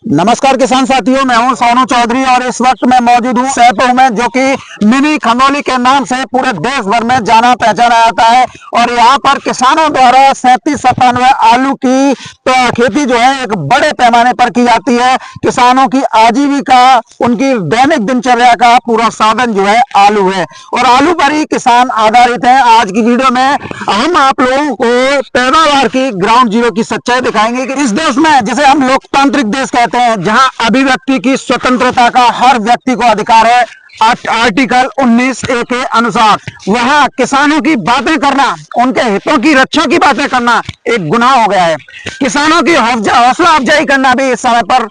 नमस्कार किसान साथियों, मैं हूं सोनू चौधरी और इस वक्त मैं मौजूद हूं सैपऊ में, जो कि मिनी खंदौली के नाम से पूरे देश भर में जाना पहचाना जाता है। और यहां पर किसानों द्वारा 37-97 आलू की तो खेती जो है एक बड़े पैमाने पर की जाती है। किसानों की आजीविका, उनकी दैनिक दिनचर्या का पूरा साधन जो है आलू है और आलू पर ही किसान आधारित है। आज की वीडियो में हम आप लोगों को पैदावार की ग्राउंड जीरो की सच्चाई दिखाएंगे कि इस देश में, जिसे हम लोकतांत्रिक देश कहते हैं, जहां अभिव्यक्ति की स्वतंत्रता का हर व्यक्ति को अधिकार है, आर्टिकल 19A के अनुसार, वहां किसानों की बातें करना, उनके हितों की रक्षा की बातें करना एक गुनाह हो गया है। किसानों की हौसला अफजाई करना भी इस समय पर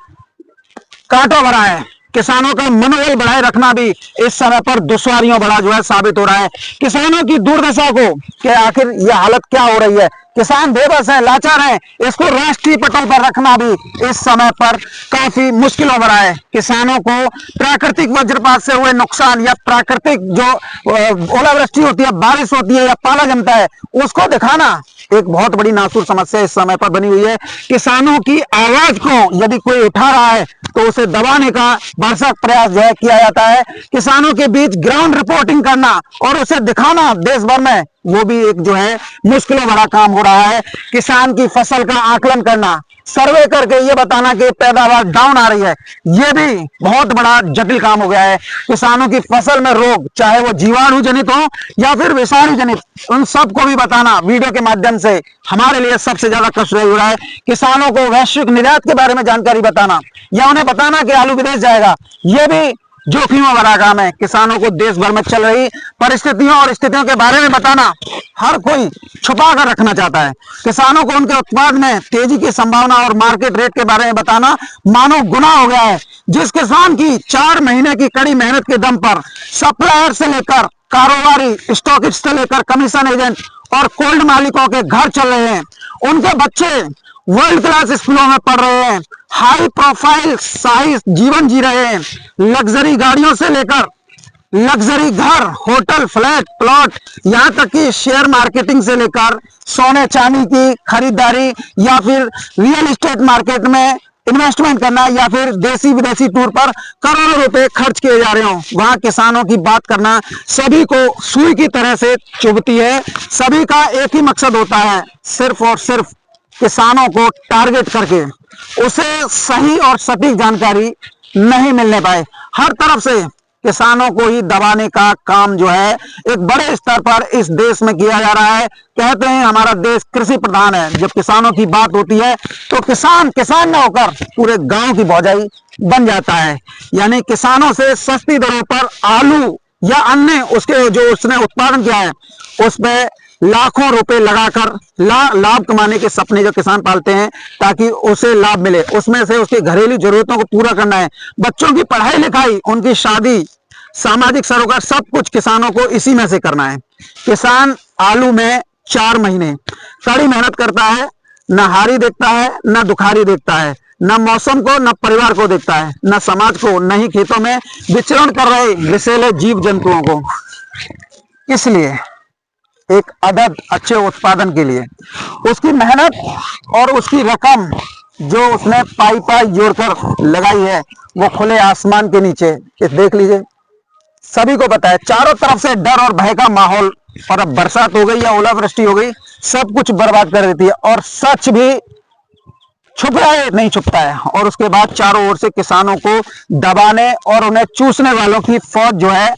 कांटों भरा है। किसानों का मनोबल बढ़ाए रखना भी इस समय पर दुश्वारियों बड़ा जो है साबित हो रहा है। किसानों की दुर्दशा को कि आखिर यह हालत क्या हो रही है, किसान बेबस है, लाचार है, इसको राष्ट्रीय पटल पर रखना भी इस समय पर काफी मुश्किल हो रहा है। किसानों को प्राकृतिक वज्रपात से हुए नुकसान या प्राकृतिक जो ओलावृष्टि होती है, बारिश होती है या पाला जमता है, उसको दिखाना एक बहुत बड़ी नासूर समस्या इस समय पर बनी हुई है। किसानों की आवाज को यदि कोई उठा रहा है तो उसे दबाने का भरसक प्रयास जो है किया जाता है। किसानों के बीच ग्राउंड रिपोर्टिंग करना और उसे दिखाना देश भर में, वो भी एक जो है मुश्किलों भरा काम हो रहा है। किसान की फसल का आकलन करना, सर्वे करके ये बताना कि पैदावार डाउन आ रही है, ये भी बहुत बड़ा जटिल काम हो गया है। किसानों की फसल में रोग, चाहे वो जीवाणु जनित हो या फिर विषाणु जनित, उन सबको भी बताना वीडियो के माध्यम से हमारे लिए सबसे ज्यादा कष्ट हो रहा है। किसानों को वैश्विक निर्यात के बारे में जानकारी बताना या उन्हें बताना कि आलू विदेश जाएगा, ये भी जोखिमों भरा काम है। किसानों को देश भर में चल रही परिस्थितियों और स्थितियों के बारे में बताना हर कोई छुपा कर रखना चाहता है। किसानों को उनके उत्पाद में तेजी की संभावना और मार्केट रेट के बारे में बताना मानो गुनाह हो गया है। जिस किसान की 4 महीने की कड़ी मेहनत के दम पर सप्लायर से लेकर कारोबारी, स्टॉकिस्ट से लेकर कमीशन एजेंट और कोल्ड मालिकों के घर चल रहे हैं, उनके बच्चे वर्ल्ड क्लास स्कूलों में पढ़ रहे हैं, हाई प्रोफाइल शाही जीवन जी रहे हैं, लग्जरी गाड़ियों से लेकर लग्जरी घर, होटल, फ्लैट, प्लॉट, यहां तक कि शेयर मार्केटिंग से लेकर सोने चांदी की खरीदारी या फिर रियल एस्टेट मार्केट में इन्वेस्टमेंट करना या फिर देसी विदेशी टूर पर करोड़ों रुपए खर्च किए जा रहे हो, वहां किसानों की बात करना सभी को सुई की तरह से चुभती है। सभी का एक ही मकसद होता है, सिर्फ और सिर्फ किसानों को टारगेट करके उसे सही और सटीक जानकारी नहीं मिलने पाए। हर तरफ से किसानों को ही दबाने का काम जो है एक बड़े स्तर पर इस देश में किया जा रहा है। कहते हैं हमारा देश कृषि प्रधान है, जब किसानों की बात होती है तो किसान किसान न होकर पूरे गांव की भौजाई बन जाता है। यानी किसानों से सस्ती दरों पर आलू या अन्य उसके जो उसने उत्पादन किया है उसमें लाखों रुपए लगाकर लाभ कमाने के सपने जो किसान पालते हैं ताकि उसे लाभ मिले, उसमें से उसकी घरेलू जरूरतों को पूरा करना है, बच्चों की पढ़ाई लिखाई, उनकी शादी, सामाजिक सरोकार, सब कुछ किसानों को इसी में से करना है। किसान आलू में 4 महीने कड़ी मेहनत करता है, न हारी देखता है, न दुखारी देखता है, न मौसम को, न परिवार को देखता है, न समाज को, न ही खेतों में विचरण कर रहे विषैले जीव जंतुओं को। इसलिए एक अदद अच्छे उत्पादन के लिए उसकी मेहनत और उसकी रकम जो उसने पाई जोड़कर लगाई है, वो खुले आसमान के नीचे देख लीजिए, सभी को पता है। चारों तरफ से डर और भय का माहौल, और अब बरसात हो गई या ओलावृष्टि हो गई, सब कुछ बर्बाद कर देती है और सच भी छुप रहा है, नहीं छुपता है। और उसके बाद चारों ओर से किसानों को दबाने और उन्हें चूसने वालों की फौज जो है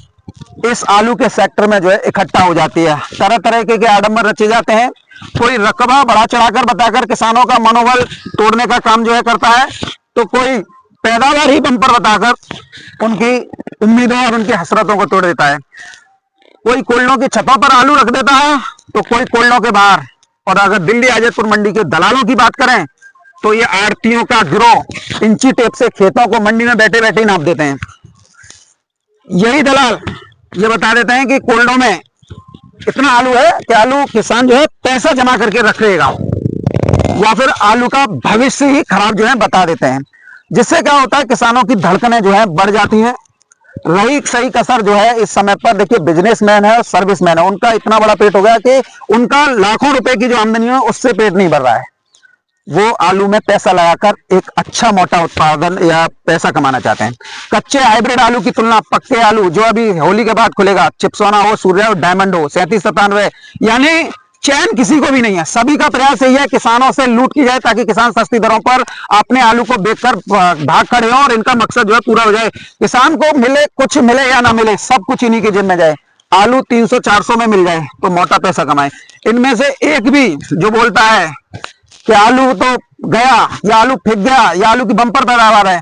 इस आलू के सेक्टर में जो है इकट्ठा हो जाती है। तरह तरह के आडंबर रचे जाते हैं। कोई रकबा बढ़ा चढ़ाकर बताकर किसानों का मनोबल तोड़ने का काम जो है करता है, तो कोई पैदावार ही बंपर बताकर उनकी उम्मीदों और उनकी हसरतों को तोड़ देता है। कोई कोल्डों की छतों पर आलू रख देता है तो कोई कोल्डों के बाहर। और अगर दिल्ली आजतपुर मंडी के दलालों की बात करें तो ये आड़तियों का गिरोह इंची टेप से खेतों को मंडी में बैठे बैठे ही नाप देते हैं। यही दलाल ये बता देते हैं कि कोल्डों में इतना आलू है कि आलू किसान जो है पैसा जमा करके रख लेगा, या फिर आलू का भविष्य ही खराब जो है बता देते हैं। जिससे क्या होता है, किसानों की धड़कनें जो है बढ़ जाती हैं। रही सही कसर जो है इस समय पर, देखिए बिजनेसमैन है और सर्विसमैन है, उनका इतना बड़ा पेट हो गया कि उनका लाखों रुपए की जो आमदनी है उससे पेट नहीं भर रहा है। वो आलू में पैसा लगाकर एक अच्छा मोटा उत्पादन या पैसा कमाना चाहते हैं। कच्चे हाइब्रिड आलू की तुलना पक्के आलू जो अभी होली के बाद खुलेगा, चिप्सोना हो, सूर्य हो, डायमंड हो, 3797, यानी चैन किसी को भी नहीं है। सभी का प्रयास यही है किसानों से लूट की जाए ताकि किसान सस्ती दरों पर अपने आलू को बेचकर भाग खड़े हों और इनका मकसद जो है पूरा हो जाए। किसान को मिले, कुछ मिले या ना मिले, सब कुछ इन्हीं की जेब में जाए। आलू 300-400 में मिल जाए तो मोटा पैसा कमाए। इनमें से एक भी जो बोलता है कि आलू तो गया या आलू फेंक गया या आलू की बंपर पैदावार है,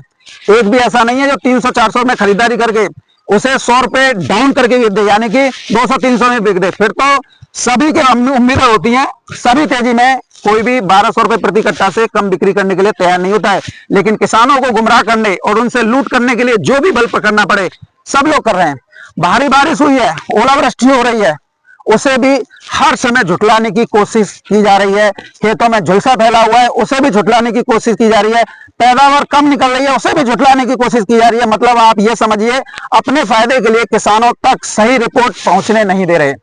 एक भी ऐसा नहीं है जो 300-400 में खरीदारी करके उसे 100 रुपए डाउन करके बेच दे, यानी कि 200-300 में बिक दे। फिर तो सभी की उम्मीदें होती हैं, सभी तेजी में, कोई भी 1200 रुपए प्रति कट्टा से कम बिक्री करने के लिए तैयार नहीं होता है। लेकिन किसानों को गुमराह करने और उनसे लूट करने के लिए जो भी बल पकड़ना पड़े सब लोग कर रहे हैं। भारी बारिश हुई है, ओलावृष्टि हो रही है, उसे भी हर समय झुटलाने की कोशिश की जा रही है। खेतों में झुलसा फैला हुआ है, उसे भी झुटलाने की कोशिश की जा रही है। पैदावार कम निकल रही है, उसे भी झुटलाने की कोशिश की जा रही है। मतलब आप ये समझिए अपने फायदे के लिए किसानों तक सही रिपोर्ट पहुंचने नहीं दे रहे।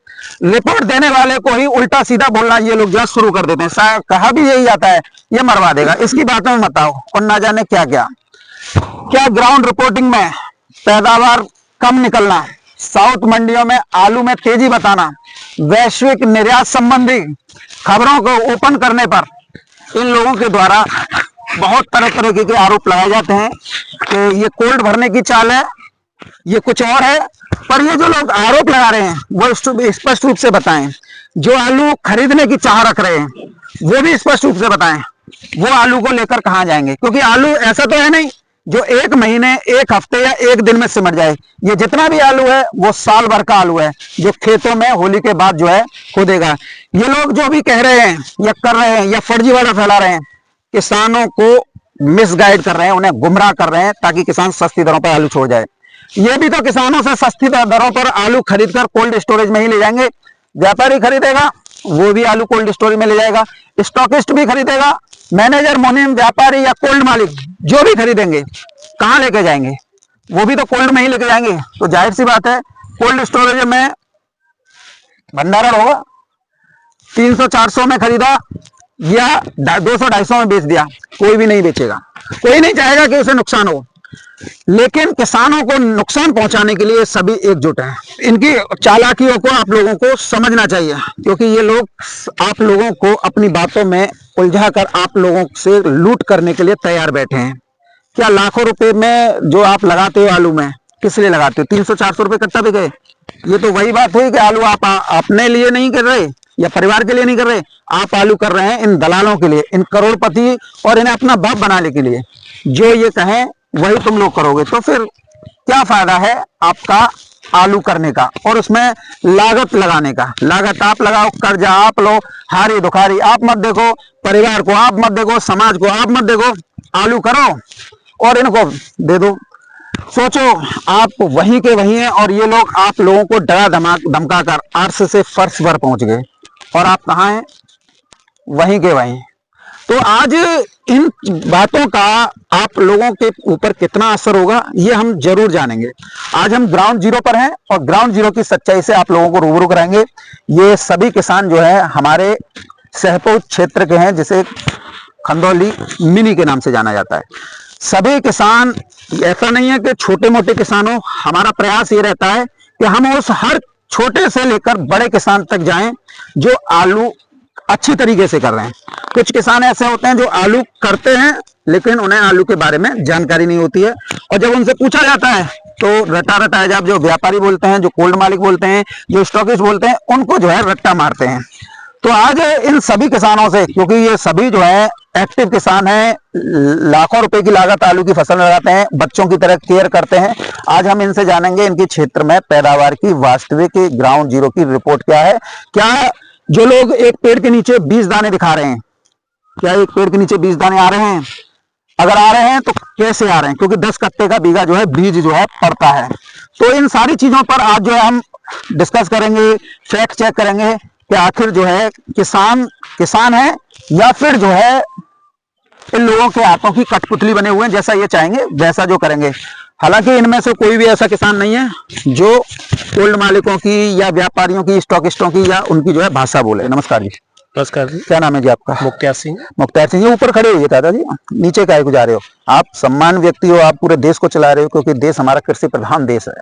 रिपोर्ट देने वाले को ही उल्टा सीधा बोलना ये लोग जो शुरू कर देते हैं। कहा भी यही जाता है ये मरवा देगा, इसकी बातों में मत आओ, और ना जाने क्या क्या क्या ग्राउंड रिपोर्टिंग में पैदावार कम निकलना, साउथ मंडियों में आलू में तेजी बताना, वैश्विक निर्यात संबंधी खबरों को ओपन करने पर इन लोगों के द्वारा बहुत तरह तरह के आरोप लगाए जाते हैं कि ये कोल्ड भरने की चाल है, ये कुछ और है। पर ये जो लोग आरोप लगा रहे हैं वो स्पष्ट रूप से बताएं। जो आलू खरीदने की चाह रख रहे हैं वो भी स्पष्ट रूप से बताएं वो आलू को लेकर कहां जाएंगे, क्योंकि आलू ऐसा तो है नहीं जो एक महीने, एक हफ्ते या एक दिन में सिमट जाए। ये जितना भी आलू है वो साल भर का आलू है जो खेतों में होली के बाद जो है खुदेगा। ये लोग जो भी कह रहे हैं या कर रहे हैं या फर्जीवाड़ा फैला रहे हैं, किसानों को मिसगाइड कर रहे हैं, उन्हें गुमराह कर रहे हैं ताकि किसान सस्ती दरों पर आलू छोड़ जाए। ये भी तो किसानों से सस्ती दरों पर आलू खरीदकर कोल्ड स्टोरेज में ही ले जाएंगे। व्यापारी खरीदेगा वो भी आलू कोल्ड स्टोरेज में ले जाएगा, स्टॉकिस्ट भी खरीदेगा, मैनेजर, मुनीम, व्यापारी या कोल्ड मालिक जो भी खरीदेंगे कहां लेके जाएंगे, वो भी तो कोल्ड में ही लेके जाएंगे। तो जाहिर सी बात है कोल्ड स्टोरेज में भंडारण होगा। 300-400 में खरीदा या 200-250 में बेच दिया, कोई भी नहीं बेचेगा, कोई नहीं चाहेगा कि उसे नुकसान हो। लेकिन किसानों को नुकसान पहुंचाने के लिए सभी एकजुट हैं। इनकी चालाकियों को आप लोगों को समझना चाहिए, क्योंकि ये लोग आप लोगों को अपनी बातों में उलझाकर आप लोगों से लूट करने के लिए तैयार बैठे हैं। क्या लाखों रुपए में जो आप लगाते हो आलू में, किस लिए लगाते हो? 300-400 रुपए कट्टा भी गए। ये तो वही बात हुई कि आलू आप अपने लिए नहीं कर रहे या परिवार के लिए नहीं कर रहे, आप आलू कर रहे हैं इन दलालों के लिए, इन करोड़पति और इन्हें अपना बाप बनाने के लिए। जो ये कहें वही तुम लोग करोगे, तो फिर क्या फायदा है आपका आलू करने का और उसमें लागत लगाने का? लागत आप लगाओ, कर्जा आप लो, हारी दुखारी आप मत देखो, परिवार को आप मत देखो, समाज को आप मत देखो, आलू करो और इनको दे दो। सोचो आप वहीं के वहीं हैं और ये लोग आप लोगों को डरा धमका कर अर्श से फर्श पर पहुंच गए और आप कहाँ हैं? वहीं के वहीं। तो आज इन बातों का आप लोगों के ऊपर कितना असर होगा ये हम जरूर जानेंगे। आज हम ग्राउंड जीरो पर हैं और ग्राउंड जीरो की सच्चाई से आप लोगों को रूबरू कराएंगे। ये सभी किसान जो है हमारे सहपौध क्षेत्र के हैं, जिसे खंदौली मिनी के नाम से जाना जाता है। सभी किसान, ऐसा नहीं है कि छोटे मोटे किसानों, हमारा प्रयास ये रहता है कि हम उस हर छोटे से लेकर बड़े किसान तक जाएं जो आलू अच्छी तरीके से कर रहे हैं। कुछ किसान ऐसे होते हैं जो आलू करते हैं लेकिन उन्हें आलू के बारे में जानकारी नहीं होती है और जब उनसे पूछा जाता है तो रट्टा रटाया जाए, जो व्यापारी बोलते हैं, जो कोल्ड मालिक बोलते हैं, जो स्टॉकिस्ट बोलते हैं, उनको जो है रट्टा मारते हैं। तो आज इन सभी किसानों से, क्योंकि ये सभी जो है एक्टिव किसान हैं, लाखों रुपए की लागत आलू की फसल लगाते हैं, बच्चों की तरह केयर करते हैं, आज हम इनसे जानेंगे इनकी क्षेत्र में पैदावार की वास्तविक ग्राउंड जीरो की रिपोर्ट क्या है। क्या जो लोग एक पेड़ के नीचे 20 दाने दिखा रहे हैं, क्या एक पेड़ के नीचे 20 दाने आ रहे हैं? अगर आ रहे हैं तो कैसे आ रहे हैं? क्योंकि 10 कट्टे का बीघा जो है बीज जो है पड़ता है। तो इन सारी चीजों पर आज जो है हम डिस्कस करेंगे, फैक्ट चेक करेंगे कि आखिर जो है किसान है या फिर जो है इन लोगों के हाथों की कठपुतली बने हुए हैं, जैसा ये चाहेंगे वैसा जो करेंगे। हालांकि इनमें से कोई भी ऐसा किसान नहीं है जो कोल्ड मालिकों की या व्यापारियों की, स्टॉकिस्टों की या उनकी जो है भाषा बोले। नमस्कार जी। नमस्कार जी। क्या नाम है जी आपका? मुख्तार सिंह। मुख्तार सिंह जी, ऊपर खड़े हुए दादा जी, नीचे काहे को जा रहे हो? आप सम्मान व्यक्ति हो, आप पूरे देश को चला रहे हो, क्योंकि देश हमारा कृषि प्रधान देश है।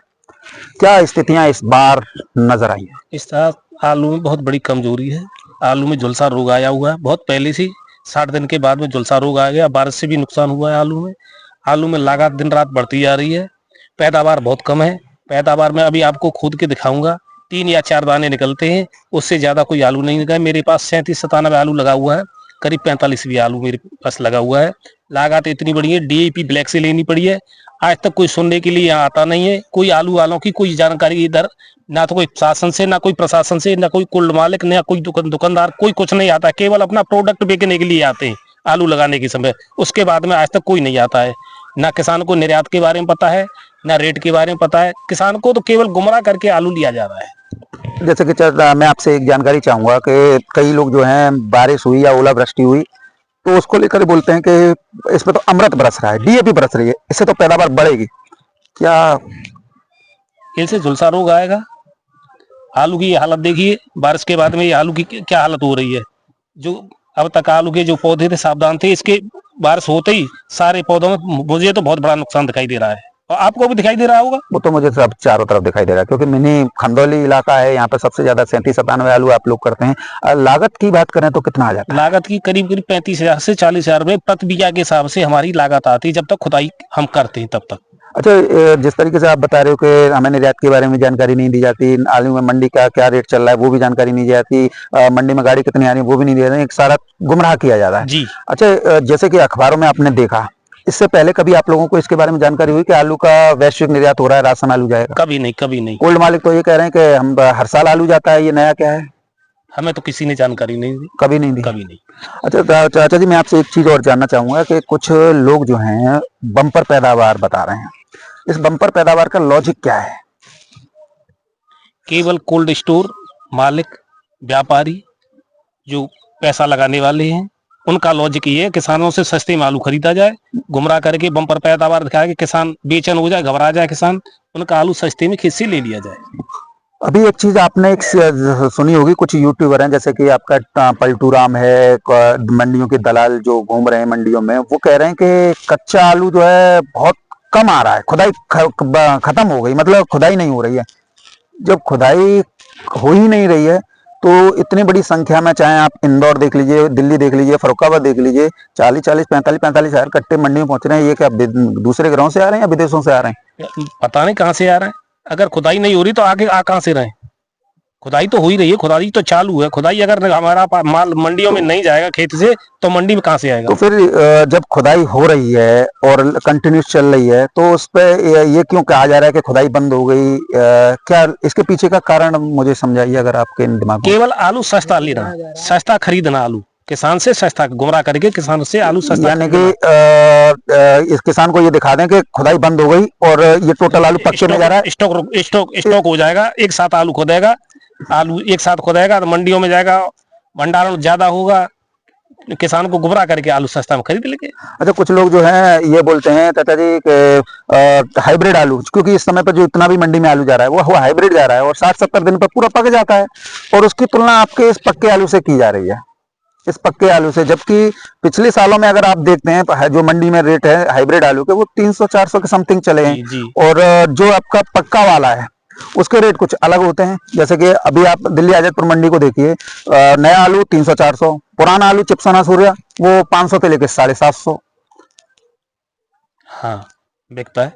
क्या स्थितियां इस बार नजर आई हैं? इस तरह आलू में बहुत बड़ी कमजोरी है। आलू में झुलसा रोग आया हुआ है बहुत पहले से। 60 दिन के बाद में झुलसा रोग आ गया। बारिश से भी नुकसान हुआ है आलू में। आलू में लागत दिन रात बढ़ती जा रही है। पैदावार बहुत कम है। पैदावार में अभी आपको खोद के दिखाऊंगा 3 या 4 दाने निकलते हैं, उससे ज्यादा कोई आलू नहीं निकला। मेरे पास 37-97 आलू लगा हुआ है, करीब 45 भी आलू मेरे पास लगा हुआ है। लागत इतनी बड़ी है, डीएपी ब्लैक से लेनी पड़ी है। आज तक कोई सुनने के लिए यहाँ आता नहीं है, कोई आलू वालों की कोई जानकारी इधर, ना तो कोई शासन से, ना कोई प्रशासन से, ना कोई कुल मालिक, ना कोई दुकानदार, कोई कुछ नहीं आता। केवल अपना प्रोडक्ट बेचने के लिए आते हैं आलू लगाने के समय। उसके बाद में आज तक कोई नहीं आता है। ना किसान को निर्यात के बारे में पता है, ना रेट के बारे में पता है। किसान को तो केवल गुमराह करके आलू लिया जा रहा है। जैसे कि मैं आपसे एक जानकारी चाहूंगा कि कई लोग जो हैं, बारिश हुई या ओलावृष्टि हुई तो उसको लेकर बोलते हैं कि इसमें तो अमृत बरस रहा है, डीएपी बरस रही है, इससे तो पैदावार बढ़ेगी। क्या इनसे झुलसा रोग आएगा? आलू की हालत देखिए, बारिश के बाद में ये आलू की क्या हालत हो रही है। जो अब तक आलू के जो पौधे थे सावधान थे, इसके बारिश होते ही सारे पौधों में मुझे तो बहुत बड़ा नुकसान दिखाई दे रहा है, और आपको भी दिखाई दे रहा होगा। वो तो मुझे सब चारों तरफ दिखाई दे रहा है, क्योंकि मिनी खंदौली इलाका है, यहाँ पे सबसे ज्यादा 37-97 आलू आप लोग करते हैं। लागत की बात करें तो कितना आ जाता है? लागत की करीब 35,000 से 40,000 रुपए प्रति बीघा के हिसाब से हमारी लागत आती है, जब तक खुदाई हम करते हैं तब तक। अच्छा, जिस तरीके से आप बता रहे हो कि हमें निर्यात के बारे में जानकारी नहीं दी जाती, आलू में मंडी का क्या रेट चल रहा है वो भी जानकारी नहीं दी जाती, मंडी में गाड़ी कितनी आ रही है वो भी नहीं दी जाती, एक सारा गुमराह किया जा रहा है जी। अच्छा, जैसे कि अखबारों में आपने देखा, इससे पहले कभी आप लोगों को इसके बारे में जानकारी हुई कि आलू का वैश्विक निर्यात हो रहा है, राशन आलू जाएगा? कभी नहीं, कभी नहीं। कोल्ड मालिक तो ये कह रहे हैं कि हम हर साल आलू जाता है, ये नया क्या है? हमें तो किसी ने जानकारी नहीं दी। कभी नहीं दी? कभी नहीं। अच्छा चाचा जी, मैं आपसे एक चीज और जानना चाहूंगा कि कुछ लोग जो हैं बम्पर पैदावार बता रहे हैं, इस बम्पर पैदावार का लॉजिक क्या है? केवल कोल्ड स्टोर मालिक, व्यापारी, जो पैसा लगाने वाले हैं, उनका लॉजिक ये है किसानों से सस्ते में आलू खरीदा जाए, गुमराह करके बम्पर पैदावार दिखा के किसान बेचैन हो जाए, घबरा जाए किसान, उनका आलू सस्ते में खेत से ले लिया जाए। अभी एक चीज आपने एक सुनी होगी, कुछ यूट्यूबर हैं जैसे कि आपका पलटू राम है, मंडियों के दलाल जो घूम रहे हैं मंडियों में, वो कह रहे हैं कि कच्चा आलू जो है बहुत कम आ रहा है, खुदाई खत्म हो गई, मतलब खुदाई नहीं हो रही है। जब खुदाई हो ही नहीं रही है तो इतनी बड़ी संख्या में, चाहे आप इंदौर देख लीजिए, दिल्ली देख लीजिए, फरुखाबाद देख लीजिए, 40-40, 45-45 हजार कट्टे मंडी में पहुंच रहे हैं। ये क्या दूसरे ग्रामों से आ रहे हैं या विदेशों से आ रहे हैं? पता नहीं कहाँ से आ रहे हैं। अगर खुदाई नहीं हो रही तो आगे कहाँ से रहे? खुदाई तो हो ही रही है, खुदाई तो चालू है। खुदाई अगर हमारा माल मंडियों में नहीं जाएगा खेत से तो मंडी में कहाँ से आएगा? तो फिर जब खुदाई हो रही है और कंटिन्यूस चल रही है तो उस पे ये क्यों कहा जा रहा है कि खुदाई बंद हो गई? क्या इसके पीछे का कारण मुझे समझाइए अगर आपके दिमाग में। केवल आलू सस्ता लेना, सस्ता खरीदना, आलू किसान से सस्ता गुमराह करके किसान से आलू सस्ता, यानी कि इस किसान को ये दिखा दें कि खुदाई बंद हो गई और ये टोटल आलू पक्के में जा रहा है, स्टॉक हो जाएगा, एक साथ आलू खोदेगा, आलू एक साथ खोदेगा तो मंडियों में जाएगा, भंडारण ज्यादा होगा, किसान को गुमराह करके आलू सस्ता में खरीद लेंगे। अच्छा, कुछ लोग जो हैं ये बोलते हैं चाचा जी कि हाइब्रिड आलू, क्योंकि इस समय पर जो इतना भी मंडी में आलू जा रहा है वो हाइब्रिड जा रहा है और 60-70 दिन पर पूरा पक जाता है, और उसकी तुलना आपके इस पक्के आलू से की जा रही है, इस पक्के आलू से। जबकि पिछले सालों में अगर आप देखते हैं जो मंडी में रेट है हाइब्रिड आलू के, वो 300-400 के समथिंग चले हैं, और जो आपका पक्का वाला है उसके रेट कुछ अलग होते हैं। जैसे कि अभी आप दिल्ली आजादपुर मंडी को देखिए, नया आलू 300-400, पुराना आलू चिप्सना सूर्या वो 500 से लेकर 750। हाँ, बिकता है।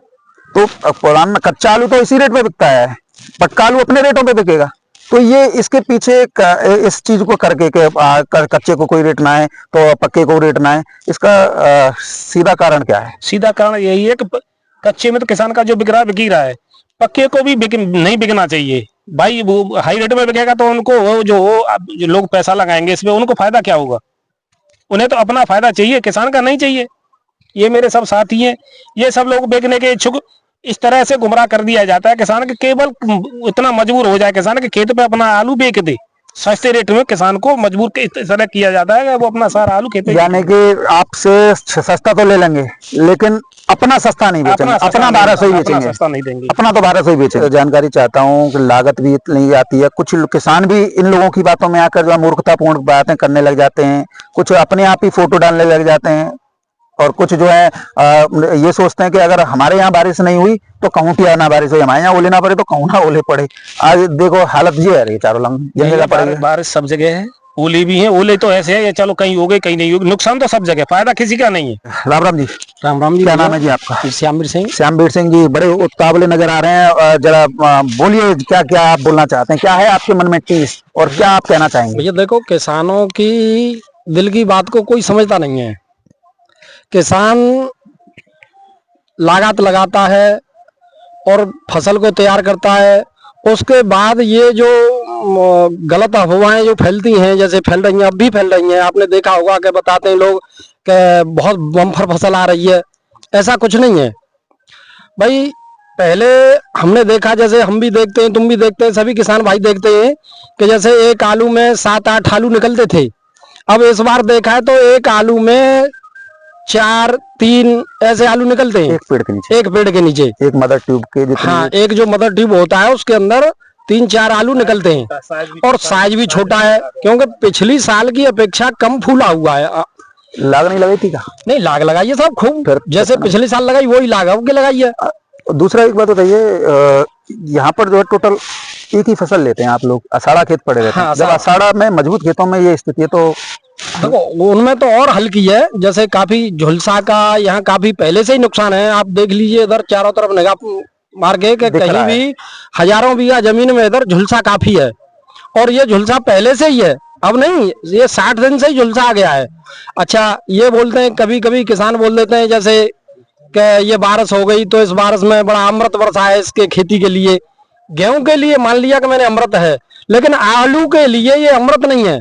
तो पुराना कच्चा आलू तो इसी रेट पे बिकता है, पक्का आलू अपने रेटों पे बिकेगा। तो ये इसके पीछे इस चीज को करके कच्चे को कोई रेट ना है तो पक्के को रेट ना है, इसका सीधा कारण क्या है? सीधा कारण यही है कि कच्चे में तो किसान का जो बिक रहा है बिक ही रहा है, पक्के को भी नहीं बिकना चाहिए भाई। वो हाई रेट में बिकेगा तो उनको जो लोग पैसा लगाएंगे इसमें उनको फायदा क्या होगा? उन्हें तो अपना फायदा चाहिए, किसान का नहीं चाहिए। ये मेरे सब साथी हैं, ये सब लोग बेचने के इच्छुक, इस तरह से गुमराह कर दिया जाता है किसान के। केवल इतना मजबूर हो जाए किसान के खेत पे अपना आलू बेच दे, सस्ते रेट में किसान को मजबूर के इस तरह किया जाता है कि वो अपना सारा आलू खेत में, यानी कि आपसे सस्ता तो ले लेंगे लेकिन अपना सस्ता नहीं बेचेंगे, अपना 1200 ही बेचेंगे, सस्ता नहीं देंगे, अपना तो 1200 ही बेचेंगे। जानकारी चाहता हूँ कि लागत भी इतनी आती है, कुछ किसान भी इन लोगों की बातों में आकर जो है मूर्खतापूर्ण बातें करने लग जाते हैं, कुछ अपने आप ही फोटो डालने लग जाते हैं, और कुछ जो है ये सोचते हैं कि अगर हमारे यहाँ बारिश नहीं हुई तो कहूँ की ना बारिश हुई, हमारे यहाँ ओले ना पड़े तो कहूँ ना ओले पड़े। आज देखो हालत ये है रही चारों लंग जगह पड़ेगी। बारिश सब जगह है, ओले भी हैं, ओले तो ऐसे है ये चलो कहीं हो गए कहीं नहीं हो गए, नुकसान तो सब जगह, फायदा किसी का नहीं है। राम राम जी। राम राम जी। क्या नाम है जी आपका? श्यामवीर सिंह। श्यामवीर सिंह जी, बड़े उतावले नजर आ रहे हैं, जरा बोलिए क्या क्या आप बोलना चाहते हैं, क्या है आपके मन में टीस और क्या आप कहना चाहेंगे? भैया देखो, किसानों की दिल की बात को कोई समझता नहीं है। किसान लागत लगाता है और फसल को तैयार करता है, उसके बाद ये जो गलत अफवाहें जो फैलती हैं, जैसे फैल रही हैं, अब भी फैल रही हैं, आपने देखा होगा कि बताते हैं लोग कि बहुत बम्पर फसल आ रही है। ऐसा कुछ नहीं है भाई। पहले हमने देखा, जैसे हम भी देखते हैं, तुम भी देखते हैं, सभी किसान भाई देखते हैं कि जैसे एक आलू में 7-8 आलू निकलते थे। अब इस बार देखा है तो एक आलू में 4-3 ऐसे आलू निकलते हैं, एक पेड़ के नीचे, एक पेड़ के नीचे, एक मदर ट्यूब के जितने। हाँ, एक जो मदर ट्यूब होता है उसके अंदर 3-4 आलू निकलते हैं, और साइज भी छोटा है, क्योंकि पिछली साल की अपेक्षा कम फूला हुआ है। लाग नहीं लगाई थी क्या? नहीं, लाग लगाई है सब खूब, जैसे पिछले साल लगाई वही लाग अब के लगाई है। दूसरा एक बात बताइए, यहाँ पर जो है टोटल एक ही फसल लेते हैं आप लोग, अषाढ़ा खेत पड़े रहते हैं। हाँ, जब अषाढ़ा में मजबूत खेतों में ये स्थिति है तो देखो उनमें तो और हल्की है, जैसे काफी झुलसा का यहाँ काफी पहले से ही नुकसान है। आप देख लीजिए इधर चारों तरफ निगाह मार के कि कहीं भी हजारों बीघा जमीन में इधर झुलसा काफी है, और ये झुलसा पहले से ही है, अब नहीं, ये 60 दिन से ही झुलसा आ गया है। अच्छा, ये बोलते हैं कभी कभी किसान बोल देते हैं जैसे कि ये बारिश हो गई तो इस बारिश में बड़ा अमृत वर्षा है इसके खेती के लिए, गेहूं के लिए मान लिया कि मैंने अमृत है, लेकिन आलू के लिए ये अमृत नहीं है।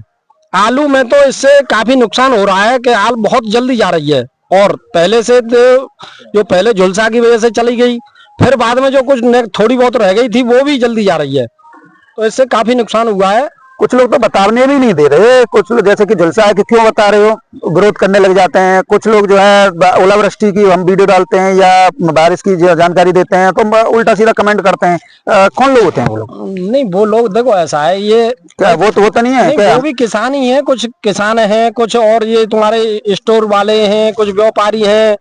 आलू में तो इससे काफी नुकसान हो रहा है कि आल बहुत जल्दी जा रही है, और पहले से तो जो पहले झुलसा की वजह से चली गई, फिर बाद में जो कुछ थोड़ी बहुत रह गई थी वो भी जल्दी जा रही है, तो इससे काफी नुकसान हुआ है। कुछ लोग तो बताने भी नहीं दे रहे, कुछ लोग जैसे कि झुलसा है कि क्यों बता रहे हो, विरोध करने लग जाते हैं। कुछ लोग जो है ओलावृष्टि की हम वीडियो डालते हैं या बारिश की जानकारी देते हैं तो उल्टा सीधा कमेंट करते हैं। कौन लोग होते हैं वो लोग? नहीं, वो लोग देखो ऐसा है, ये क्या वो तो होता नहीं है नहीं, क्या? वो भी किसान ही है, कुछ किसान हैं, कुछ और ये तुम्हारे स्टोर वाले हैं, कुछ व्यापारी हैं,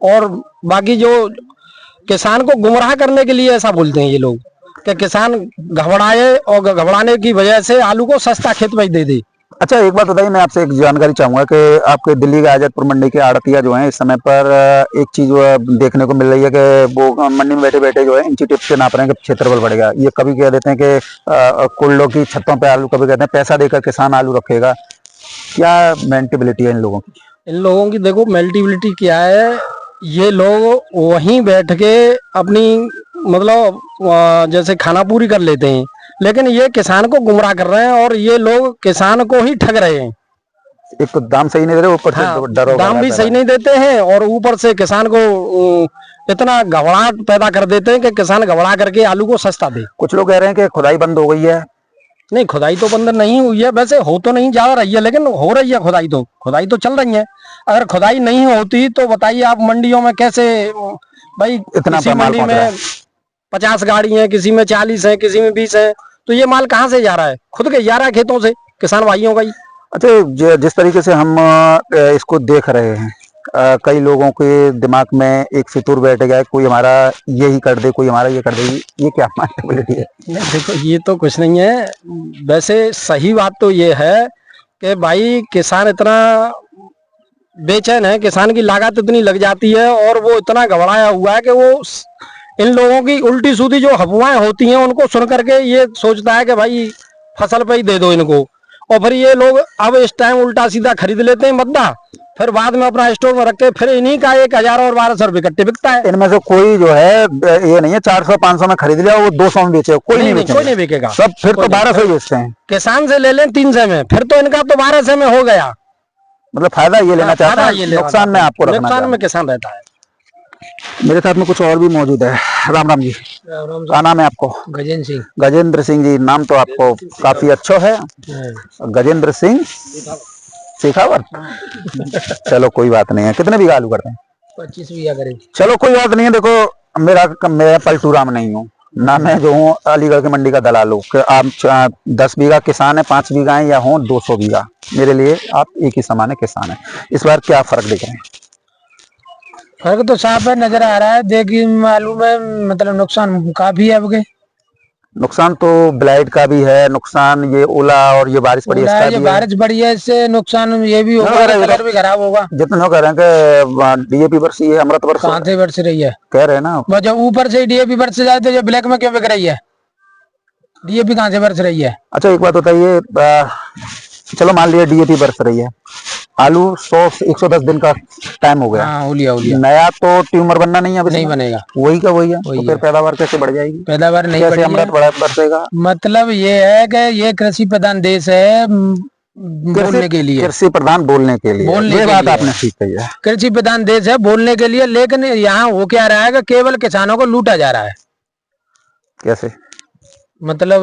और बाकी जो किसान को गुमराह करने के लिए ऐसा बोलते हैं ये लोग कि किसान घबराए और घबराने की वजह से आलू को सस्ता खेत में दे दे। अच्छा, एक बात बताइए, मैं आपसे एक जानकारी चाहूंगा कि आपके दिल्ली के आजादपुर मंडी के आड़तिया जो हैं इस समय पर एक चीज देखने को मिल रही है कि वो मंडी में बैठे बैठे जो है इंची टिप से नाप रहे हैं कि क्षेत्रफल बढ़ेगा। ये कभी कह देते हैं कि कुल्लों की छतों पे आलू, कभी कहते हैं पैसा देकर किसान आलू रखेगा। क्या मेंटेबिलिटी है इन लोगों की? इन लोगों की देखो मेल्टिबिलिटी क्या है, ये लोग वहीं बैठ के अपनी मतलब जैसे खाना पूरी कर लेते हैं, लेकिन ये किसान को गुमराह कर रहे हैं और ये लोग किसान को ही ठग रहे हैं। एक तो दाम सही नहीं दे रहे, ऊपर से डरो, दाम भी सही नहीं देते हैं, और ऊपर से किसान को इतना घबराहट पैदा कर देते हैं कि किसान घबरा करके आलू को सस्ता दे। कुछ लोग कह रहे हैं कि खुदाई बंद हो गई है। नहीं, खुदाई तो बंद नहीं हुई है, वैसे हो तो नहीं जा रही है, लेकिन हो रही है खुदाई तो चल रही है। अगर खुदाई नहीं होती तो बताइए आप मंडियों में कैसे भाई, इतना किसी मंडी में 50 गाड़ी है, किसी में 40 है, किसी में 20 है, तो ये माल कहाँ से जा रहा है? खुद के जा रहा है खेतों से, किसान भाइयों का ही। अच्छा, जिस तरीके से हम इसको देख रहे हैं, कई लोगों के दिमाग में एक फितूर बैठ गया है, कोई हमारा यही कर दे, कोई हमारा ये कर दे। ये क्या मेंटेबिलिटी है? नहीं देखो, ये तो कुछ नहीं है। वैसे सही बात तो ये है कि भाई किसान इतना बेचैन है, किसान की लागत इतनी लग जाती है और वो इतना घबराया हुआ है कि वो इन लोगों की उल्टी सीधी जो अफवाहें होती हैं उनको सुन करके ये सोचता है कि भाई फसल पे ही दे दो इनको, और फिर ये लोग अब इस टाइम उल्टा सीधा खरीद लेते हैं मद्दा, फिर बाद में अपना स्टोर में रख के फिर इन्हीं का 1000 और 1200 रुपए कट्टे बिकता है। इनमें से कोई जो है ये नहीं है 400-500 में खरीद लिया वो 200 में बेचे, कोई नहीं बेचेगा। सब फिर तो 1200 बेचते हैं। किसान से ले लें 300 में, फिर तो इनका तो 1200 में हो गया। मतलब फायदा ये लेना चाहता है, नुकसान में आपको रखना, नुकसान में किसान रहता है। मेरे साथ में कुछ और भी मौजूद है। राम राम जी। क्या नाम है आपको? गजेंद्र सिंह। गजेंद्र सिंह जी, नाम तो आपको काफी अच्छा है, गजेंद्र सिंह शेखावत। चलो कोई बात नहीं है। कितने बीघा आलू करते हैं? 25 बीघा करें। चलो कोई बात नहीं है। देखो मैं पलटू राम नहीं हूँ ना, मैं जो हूँ अलीगढ़ की मंडी का दलाल हूँ कि आप 10 बीघा किसान है, 5 बीघा है या हो 200 बीघा, मेरे लिए आप एक ही समान है, किसान है। इस बार क्या फर्क दिख रहे हैं? फर्क तो साफ है, नजर आ रहा है। देखिए मालूम है, मतलब नुकसान काफी है। अब नुकसान तो ब्लाइट का भी है, नुकसान ये ओला और ये बारिश पड़ी है इसका भी है। बारिश पड़ी है, इससे नुकसान ये भी होगा, कलर भी खराब होगा। जितने लोग कह रहे हैं कि डीएपी बरसी है, अमृत वर्ष कहाँ से बरस रही है? कह रहे हैं ना, जब ऊपर से डीएपी बरस जाए तो जो ब्लैक में क्यों बिक रही है? डीएपी कहाँ से बरस रही है? अच्छा एक बात बताइए, चलो मान लिया डीएपी बरस रही है, आलू 100-110 दिन का टाइम हो गया। हाँ, उलिया नया तो ट्यूमर बनना नहीं है, नहीं बनेगा। वही का वही है। तो फिर पैदावार कैसे बढ़ जाएगी? पैदावार नहीं कैसे अमृत बरसेगा? मतलब ये है कि ये कृषि प्रधान देश है, बोलने के लिए, कृषि प्रधान बोलने के लिए, ये बात आपने ठीक कही है। कृषि प्रधान देश है बोलने के लिए, लेकिन यहाँ हो क्या रहा है कि केवल किसानों को लूटा जा रहा है। कैसे? मतलब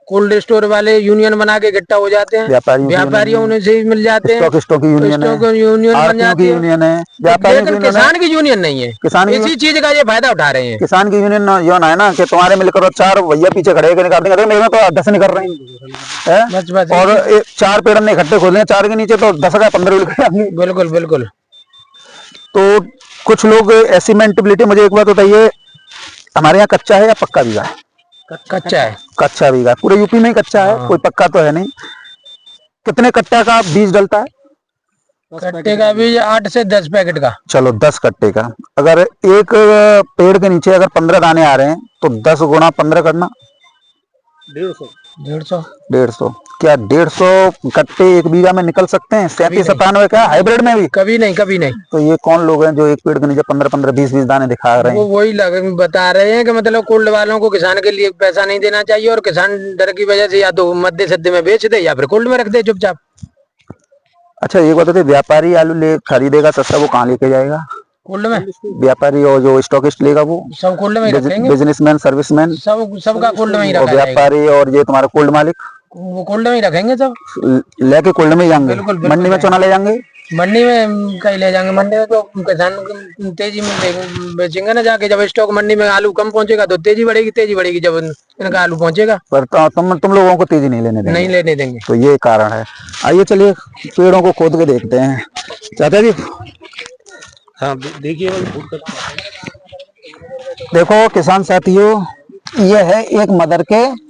कोल्ड स्टोर वाले यूनियन बना के इकट्ठा हो जाते हैं, व्यापारियों उन्हें से मिल जाते हैं, स्टॉक की यूनियन बन जाती है, लेकिन किसान की यूनियन नहीं है। किसान इसी चीज का ये फायदा उठा रहे हैं। किसान की यूनियन है ना कि तुम्हारे मिलकर 4 भैया पीछे खड़े निकाल देंगे, मेरे में तो 10 नहीं कर रहे हैं, बस और 4 पेड़ ने इकट्ठे खोल हैं, 4 के नीचे तो 10 का 15। बिल्कुल बिल्कुल। तो कुछ लोग ऐसी मेंटेलिटी, मुझे एक बात बताइए, हमारे यहाँ कच्चा है या पक्का बीघा है? कच्चा है। कच्चा बीघा, पूरे यूपी में ही कच्चा है, कोई पक्का तो है नहीं। कितने कट्टा का बीज डलता है? कट्टे का बीज 8 से 10 पैकेट का। चलो 10 कट्टे का। अगर एक पेड़ के नीचे अगर 15 दाने आ रहे हैं तो 10 गुणा 15 करना 150। क्या 150 कट्टे एक बीघा में निकल सकते हैं? 37-97 क्या हाइब्रिड में भी? कभी नहीं, कभी नहीं। तो ये कौन लोग हैं जो एक पेड़ के नीचे 15-15, 20-20 दाने दिखा रहे हैं? वो वही बता रहे हैं कि मतलब कोल्ड वालों को किसान के लिए पैसा नहीं देना चाहिए, और किसान डर की वजह से या तो मध्य सद्य में बेच दे या फिर कोल्ड में रख दे चुपचाप। अच्छा ये बताते, व्यापारी आलू ले खरीदेगा सस्ता, वो कहाँ लेके जाएगा? कोल्ड में। व्यापारी और जो स्टॉकिस्ट लेगा वो सब कोल्ड में ही रखेंगे। बिजनेसमैन, सर्विसमैन, सबका कोल्ड में ही रखा जाएगा। व्यापारी और ये तुम्हारे कोल्ड मालिक वो कोल्ड में ही रखेंगे, सब लेके कोल्ड में ही जाएंगे। मंडी में चुना ले जाएंगे, मंडी में कहीं ले जाएंगे। मंडी में तो किसान तेजी में बेचेंगे ना जाके। जब स्टॉक मंडी में आलू कम पहुंचेगा तो तेजी बढ़ेगी जब इनका आलू पहुंचेगा। पर तुम लोगों को तेजी नहीं लेने देंगे। तो ये कारण है। आइए चलिए पेड़ों को खोद के देखते हैं। चाचा जी, हाँ देखिए, देखो किसान साथियों, ये है एक मदर के,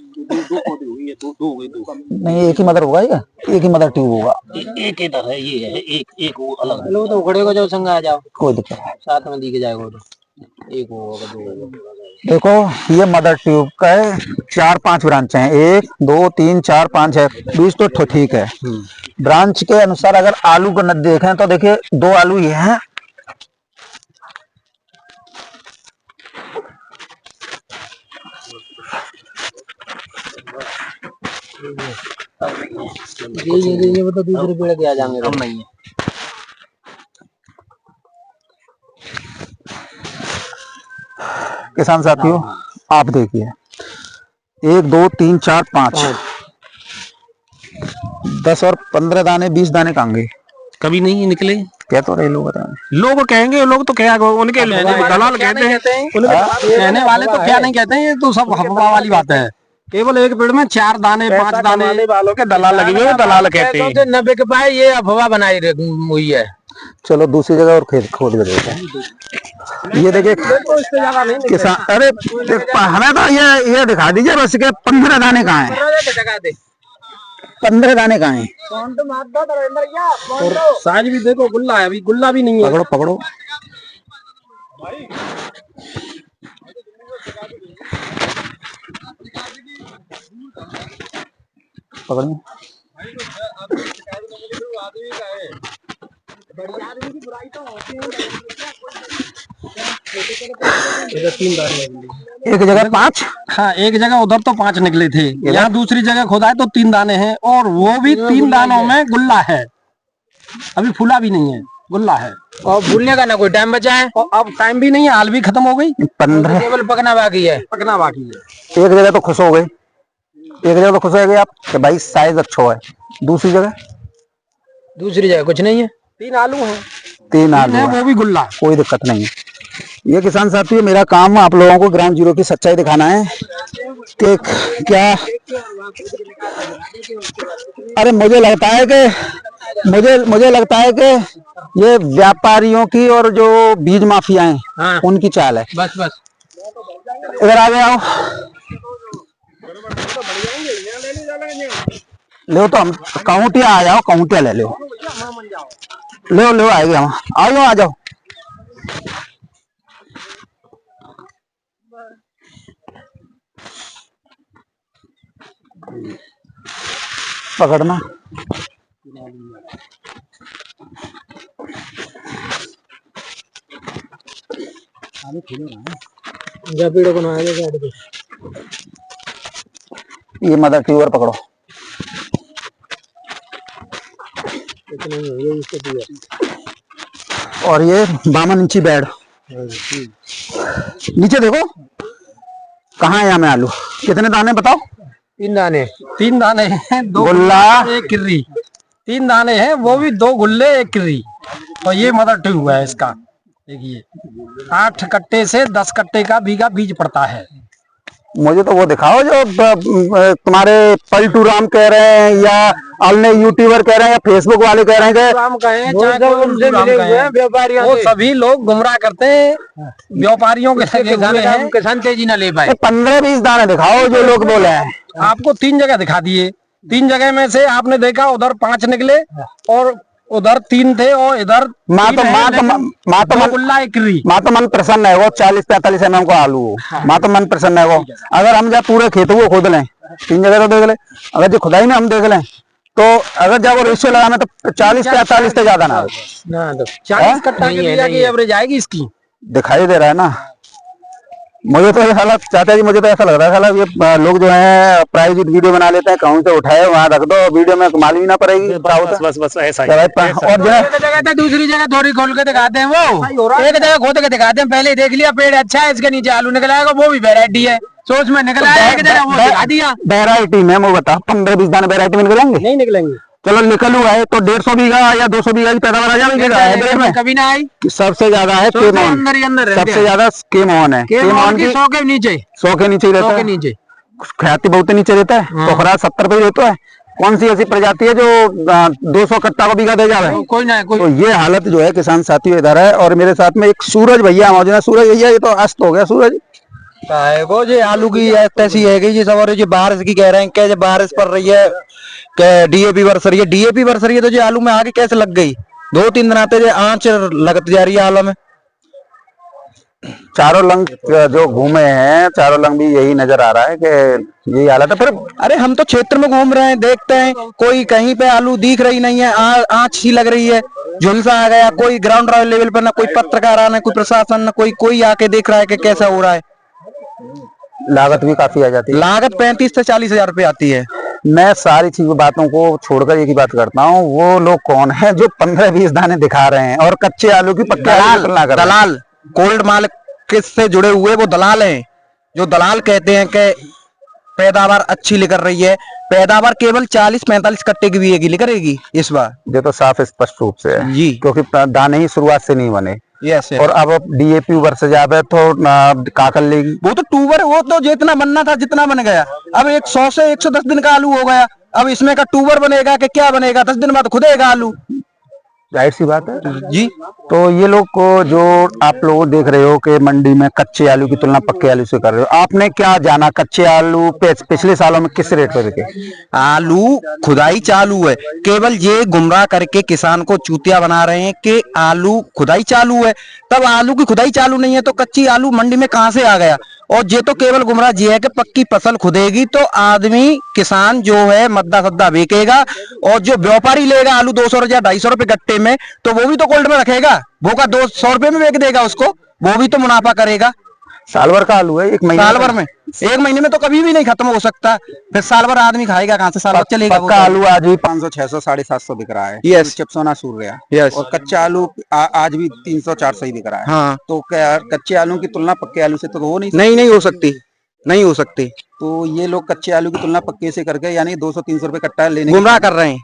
नहीं एक ही मदर होगा, ये एक ही मदर ट्यूब होगा। एक इधर है, ये है एक वो अलग है। लो तो उखड़े को जो संग आ जाओ, कोई दिक्कत नहीं, साथ में दिखे जाएगा। तो एक होगा, 2 होगा। देखो ये मदर ट्यूब का है, 4-5 ब्रांच हैं, 1 2 3 4 5 है, बीज तो ठीक है। ब्रांच के अनुसार अगर आलू को न देखें तो देखिए 2 आलू ये हैं, ये तो दूसरे पेड़ के आ जाएंगे, कम नहीं है। किसान साथियों आप देखिए, 1 2 3 4 5 10 और 15 दाने, 20 दाने कहांगे? कभी नहीं निकले। क्या तो रहे लोग बता, लोग कहेंगे, लोग तो क्या, उनके दलाल कहते हैं, कहने वाले तो क्या नहीं कहते हैं, ये तो सब अफवाह वाली बात है। केवल एक पेड़ में 4 दाने 5 दाने वालों के दलाल लगे हुए, दलाल कहते हैं। न बिक पाए, ये अफवाह बनाई हुई है। चलो दूसरी जगह और खोद के देखते हैं। ये देखिए किसान, अरे हमें तो ये दिखा दीजिए बस के 15 दाने कहाँ हैं? 15 दाने कहाँ हैं? साइज भी देखो, गुल्ला है, अभी गुल्ला भी नहीं है। पकड़ो पकड़ो, पकड़ो। एक जगह 5, हाँ एक जगह उधर तो 5 निकले थे, यहाँ दूसरी जगह खुदाए तो 3 दाने हैं, और वो भी 3 दानों में गुल्ला है, अभी फूला भी नहीं है। गुल्ला है और भूलने का ना कोई टाइम बचा है और अब टाइम भी नहीं है, हाल भी खत्म हो गई, 15 केवल पकना बाकी है, पकना बाकी है। एक जगह तो खुश हो गए, एक जगह तो खुश हो गए आप कि भाई साइज अच्छा है। दूसरी जगह कुछ नहीं है, 3 आलू हैं, 3 आलू है, है, वो भी गुल्ला। कोई दिक्कत नहीं है। ये किसान साथी, मेरा काम आप लोगों को ग्राउंड जीरो की सच्चाई दिखाना है कि क्या। अरे मुझे लगता है कि ये व्यापारियों की और जो बीज माफिया हैं, हाँ। उनकी चाल है। बस इधर आ जाओ, लो तो हम काउंटिया आ जाओ, काउंटिया ले लो, आएंगे हम, आ जाओ। पकड़ना ये मदर ट्यूबर पकड़ो, और ये 52 इंची बेड। नीचे देखो कहाँ है हमें आलू, कितने दाने बताओ? 3 दाने, 3 दाने हैं, 2 गुल्ला, 1 किर्री, 3 दाने हैं, वो भी 2 गुल्ले 1 किर्री, और ये मदर ट्यूब हुआ है इसका। देखिए 8 कट्टे से 10 कट्टे का बीघा बीज पड़ता है। मुझे तो वो दिखाओ जो तुम्हारे पलटू राम कह रहे हैं या अन्य यूट्यूबर कह रहे हैं या फेसबुक वाले कह रहे हैं कि राम कहें चाहे उनसे मिले हुए हैं व्यापारियों, वो सभी लोग गुमराह करते हैं, व्यापारियों के लगे हुए हैं, किसान तेजी न ले पाए। 15-20 दाने दिखाओ जो लोग बोले हैं। आपको 3 जगह दिखा दिए, 3 जगह में से आपने देखा उधर 5 निकले और उधर 3 थे और इधर माँ तो मन प्रसन्न है वो 40-45 mm को आलू हो। माँ तो मन प्रसन्न है वो। अगर हम जब पूरे खेतों को खोद लें, 3 जगह तो देख लें, अगर जो खुदाई में हम देख लें तो अगर जब वो रेशियो लगाना तो 40-45 से ज्यादा ना हो, 40 कट्टा की एवरेज आएगी इसकी, दिखाई दे रहा है ना। मुझे तो साला चाचा जी, मुझे तो ऐसा लग रहा है साला ये लोग जो है प्राइवेट वीडियो बना लेते हैं, कहीं से उठाए वहां रख दो, वीडियो में मालूम ही ना पड़ेगी। बस ऐसा और जो है दूसरी जगह थोड़ी खोल के दिखाते हैं, वो एक जगह खोद के दिखाते हैं, पहले देख लिया पेड़ अच्छा है, इसके नीचे आलू निकल आएगा, वो भी वैरायटी है, सोच में निकल आया, वो दिखा दिया। वैरायटी में वो बता 15-20 दाने वैरायटी में निकलेंगे? नहीं निकलेंगे। चलो निकल हुआ है तो 150 बीघा या 200 बीघा की पैदावार आ जाएगी। कभी ना आई। सबसे ज्यादा है केमॉन, सबसे ज्यादा केमॉन है, केमॉन की 100 के नीचे, 100 के नीचे रहता है, नीचे ख्याति बहुत नीचे रहता है, तो खरा 70 पे रहता है। कौन सी ऐसी प्रजाति है जो 200 कट्टा को बीघा दे जा रहा है? कोई ना कोई। तो ये हालत जो है किसान साथियों इधर है। और मेरे साथ में एक सूरज भैया मौजूद है। सूरज भैया ये तो अस्त हो गया सूरज वो जो आलू की ऐसी है कि ये सब, और जो बारिश की कह रहे हैं क्या, जब बारिश पड़ रही है डीएपी बरस रही है, डीएपी बरस रही है तो जो आलू में आगे कैसे लग गई? 2-3 दिन आते जो आंच लगती जा रही है आलू में। चारों लंग जो घूमे हैं, चारों लंग भी यही नजर आ रहा है कि यही हालत है। फिर अरे हम तो क्षेत्र में घूम रहे हैं, देखते हैं कोई कहीं पे आलू दिख रही नहीं है, आंच ही लग रही है, झुलसा आ गया, कोई ग्राउंड लेवल पर ना कोई पत्रकार आना, कोई प्रशासन ना कोई आके देख रहा है कि कैसा हो रहा है। लागत भी काफी आ जाती है, लागत 35 से 40 हजार रुपये आती है। मैं सारी चीजों बातों को छोड़कर एक ही बात करता हूँ, वो लोग कौन है जो 15-20 दाने दिखा रहे हैं और कच्चे आलू की पक्के दलाल कोल्ड माल किससे जुड़े हुए वो दलाल हैं, जो दलाल कहते हैं कि पैदावार अच्छी निकल रही है। पैदावार केवल 40-45 कट्टे की भी निकलेगी इस बार। ये तो साफ स्पष्ट रूप से है जी, क्योंकि दाने ही शुरुआत से नहीं बने। यस। और अब डीएपी वर्ष जावे तो काकल लेगी। वो तो टूबर, वो तो जितना बनना था जितना बन गया। अब 100 से 110 दिन का आलू हो गया, अब इसमें का टूबर बनेगा कि क्या बनेगा? 10 दिन बाद खुदेगा आलू, जाहिर सी बात है जी। तो ये लोग को जो आप लोग देख रहे हो कि मंडी में कच्चे आलू की तुलना पक्के आलू से कर रहे हो, आपने क्या जाना कच्चे आलू पिछले सालों में किस रेट पे बिके? आलू खुदाई चालू है, केवल ये गुमराह करके किसान को चूतिया बना रहे हैं कि आलू खुदाई चालू है। तब आलू की खुदाई चालू नहीं है तो कच्ची आलू मंडी में कहां से आ गया? और ये तो केवल गुमराह जी है कि पक्की फसल खुदेगी तो आदमी किसान जो है मद्दा सद्दा बेचेगा, और जो व्यापारी लेगा आलू 200 या 250 रुपए गट्टे में, तो वो भी तो कोल्ड में रखेगा, वो का 200 रुपए में बेच देगा उसको, वो भी तो मुनाफा करेगा। साल भर का आलू है, एक महीने साल भर में, एक महीने में तो कभी भी नहीं खत्म हो सकता, फिर साल भर आदमी खाएगा कहाँ से, साल भर चलेगा वो पक्का तो। आलू आज भी 500 600 750 बिक रहा है। Yes. चिप्सोना सूर गया। Yes. और कच्चा आलू आज भी 300 400 ही बिक रहा है। हाँ, तो क्या कच्चे आलू की तुलना पक्के आलू से तो हो नहीं सकती। नहीं हो सकती, नहीं हो सकती। तो ये लोग कच्चे आलू की तुलना पक्के से करके यानी 200-300 रुपए कट्टा लेने गुमराह कर रहे हैं।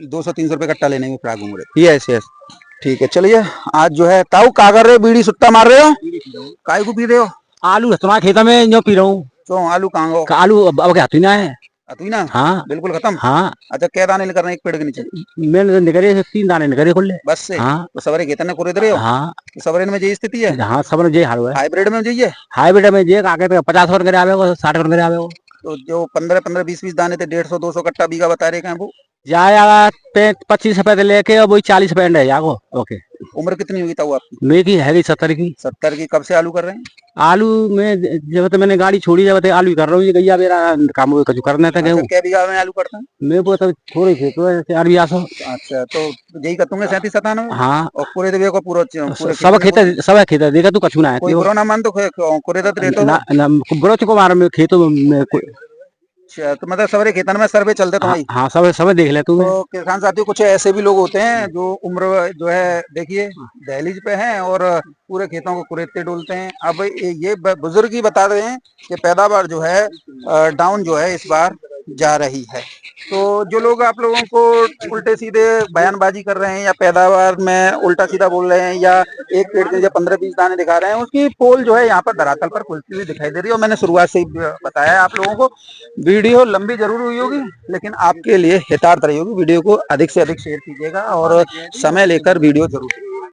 200-300 रुपए कट्टा लेने में फिर घूम रहे। Yes yes. ठीक है, चलिए आज जो है ताऊ का कर रहे, बीड़ी सुट्टा मार रहे हो, काय को पी रहे हो? आलू है तुम्हारे खेत में जो पी रहा हूँ। तो आलू कहाँ हो? आलू अब क्या हाथी ना है। अतुई ना? हाँ बिल्कुल खत्म। हाँ, अच्छा, क्या दाने निकल रहे हैं एक पेड़ के नीचे? मैंने निकले 3 दाने निकले खुले। बस से? हाँ तो सवरे खेतन ने कुरेद रहे हो? हाँ तो सवरे में यही स्थिति है? हाँ, सब ने जे हाल हुआ है। हाइब्रिड में जाइए हाइब्रिड में जे आगे 50 रुपए करे आवे, 60 रुपए करे आवे। तो जो 15-15 20-20 दाने थे 150-200 कट्टा बीघा बता रहे हैं वो। जाएगा 25 रुपए लेके और वही 40 रुपए रह जाएगा। ओके, उम्र कितनी हुई ताऊ आपकी? मेरी है 70 की। 70 की। कब से आलू कर रहे हैं? आलू में जब तक मैंने गाड़ी छोड़ी जब तक आलू ही कर रहा हूँ। ये गैया मेरा काम कुछ करना था। अच्छा, क्या बीघा में आलू करते हैं? मेरे को तो थोड़ी थे तो 400। अच्छा, तो यही करतूंगे 37-97? हाँ, और पूरे देवे को पूरा सब खेत देखा तू कछु ना है कोई बुरा ना मान तो कुरेदत रहे तो। ना ना ब्रोच को मार में खेतों में अच्छा, तो मतलब सवरे खेतन में सर्वे चलते तुम्हारी? हाँ, सब देख ले तू। तो किसान साथियों, कुछ ऐसे भी लोग होते हैं जो उम्र जो है देखिए दहलीज पे हैं और पूरे खेतों को कुरेदते डोलते हैं। अब ये बुजुर्ग ही बता रहे हैं कि पैदावार जो है डाउन जो है इस बार जा रही है। तो जो लोग आप लोगों को उल्टे सीधे बयानबाजी कर रहे हैं या पैदावार में उल्टा सीधा बोल रहे हैं या एक पेड़ के 15-20 दाने दिखा रहे हैं, उसकी पोल जो है यहाँ पर धरातल पर खुलती हुई दिखाई दे रही है। और मैंने शुरुआत से ही बताया है आप लोगों को, वीडियो लंबी जरूर हुई होगी लेकिन आपके लिए हितार्थ रही होगी। वीडियो को अधिक से अधिक शेयर कीजिएगा और समय लेकर वीडियो जरूर